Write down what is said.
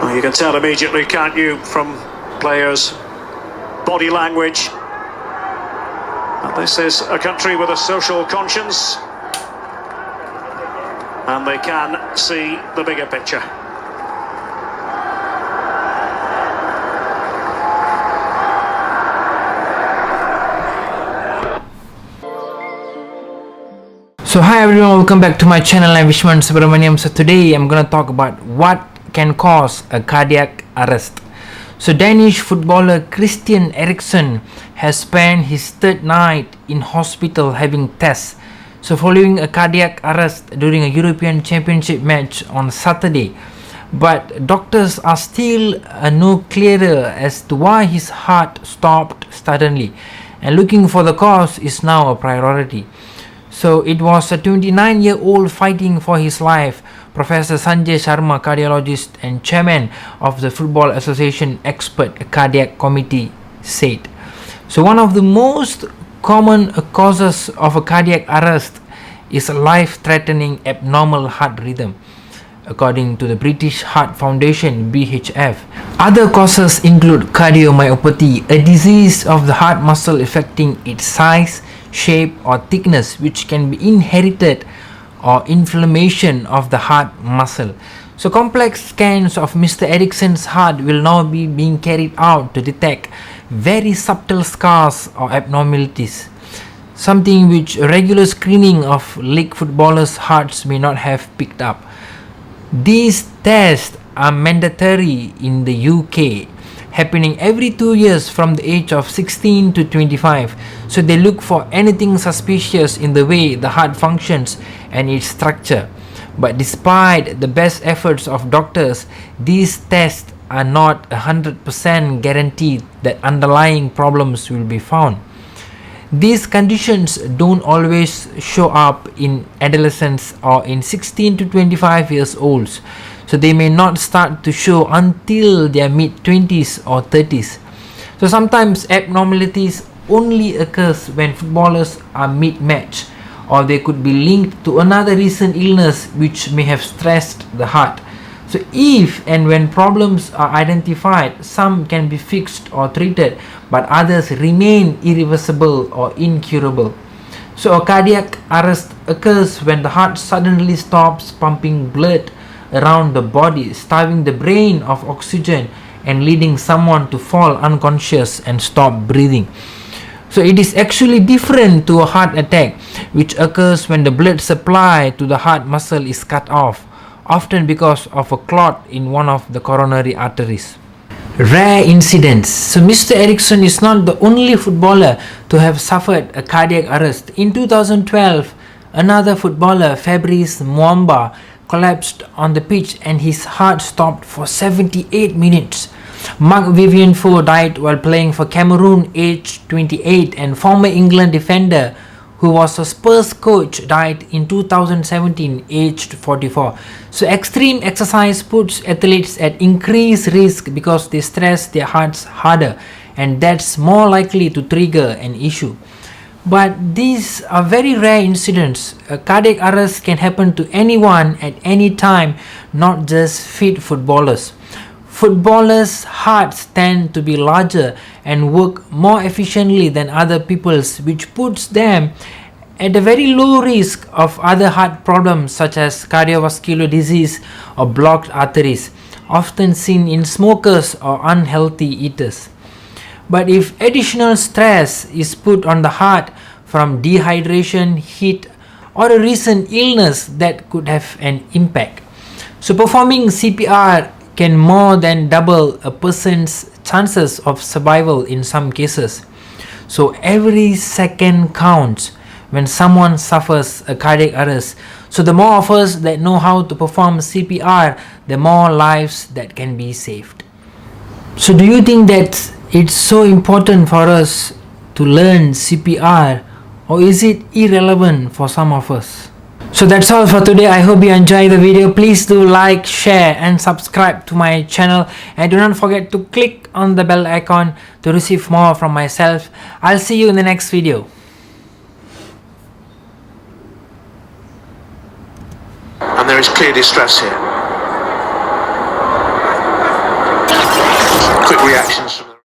Well, you can tell immediately, can't you, from players' body language. And this is a country with a social conscience, and they can see the bigger picture. So hi everyone, welcome back to my channel. I'm Vishwan Subramaniam. So today I'm gonna talk about what can cause a cardiac arrest. So Danish footballer Christian Eriksen has spent his third night in hospital having tests. So following a cardiac arrest during a European Championship match on Saturday. But doctors are still no clearer as to why his heart stopped suddenly, and looking for the cause is now a priority. So it was a 29-year-old fighting for his life. Professor Sanjay Sharma, cardiologist and chairman of the Football Association Expert Cardiac Committee, said. So one of the most common causes of a cardiac arrest is a life-threatening abnormal heart rhythm, according to the British Heart Foundation (BHF). Other causes include cardiomyopathy, a disease of the heart muscle affecting its size, shape or thickness, which can be inherited, or inflammation of the heart muscle. So complex scans of Mr. Eriksen's heart will now be being carried out to detect very subtle scars or abnormalities, something which regular screening of league footballers' hearts may not have picked up. These tests are mandatory in the UK, happening every 2 years from the age of 16 to 25. So they look for anything suspicious in the way the heart functions and its structure. But despite the best efforts of doctors, these tests are not 100% guaranteed that underlying problems will be found. These conditions don't always show up in adolescents or in 16 to 25 years olds. So they may not start to show until their mid-20s or 30s. So sometimes abnormalities only occurs when footballers are mid-match, or they could be linked to another recent illness which may have stressed the heart. So if and when problems are identified, some can be fixed or treated, but others remain irreversible or incurable. So a cardiac arrest occurs when the heart suddenly stops pumping blood around the body, starving the brain of oxygen and leading someone to fall unconscious and stop breathing. So it is actually different to a heart attack, which occurs when the blood supply to the heart muscle is cut off, often because of a clot in one of the coronary arteries. Rare incidents. So Mr. Eriksen is not the only footballer to have suffered a cardiac arrest. In 2012, another footballer, Fabrice Muamba, collapsed on the pitch and his heart stopped for 78 minutes. Marc-Vivien Foe died while playing for Cameroon, aged 28, and former England defender who was a Spurs coach died in 2017, aged 44. So extreme exercise puts athletes at increased risk because they stress their hearts harder, and that's more likely to trigger an issue. But these are very rare incidents. A cardiac arrest can happen to anyone at any time, not just fit footballers. Footballers' hearts tend to be larger and work more efficiently than other people's, which puts them at a very low risk of other heart problems such as cardiovascular disease or blocked arteries, often seen in smokers or unhealthy eaters. But if additional stress is put on the heart from dehydration, heat, or a recent illness, that could have an impact. So performing CPR can more than double a person's chances of survival in some cases. So every second counts when someone suffers a cardiac arrest. So the more of us that know how to perform CPR, the more lives that can be saved. So do you think that it's so important for us to learn CPR, or is it irrelevant for some of us? So that's all for today. I hope you enjoy the video. Please do like, share and subscribe to my channel, and do not forget to click on the bell icon to receive more from myself. I'll see you in the next video. And there is clear distress here. quick reactions from the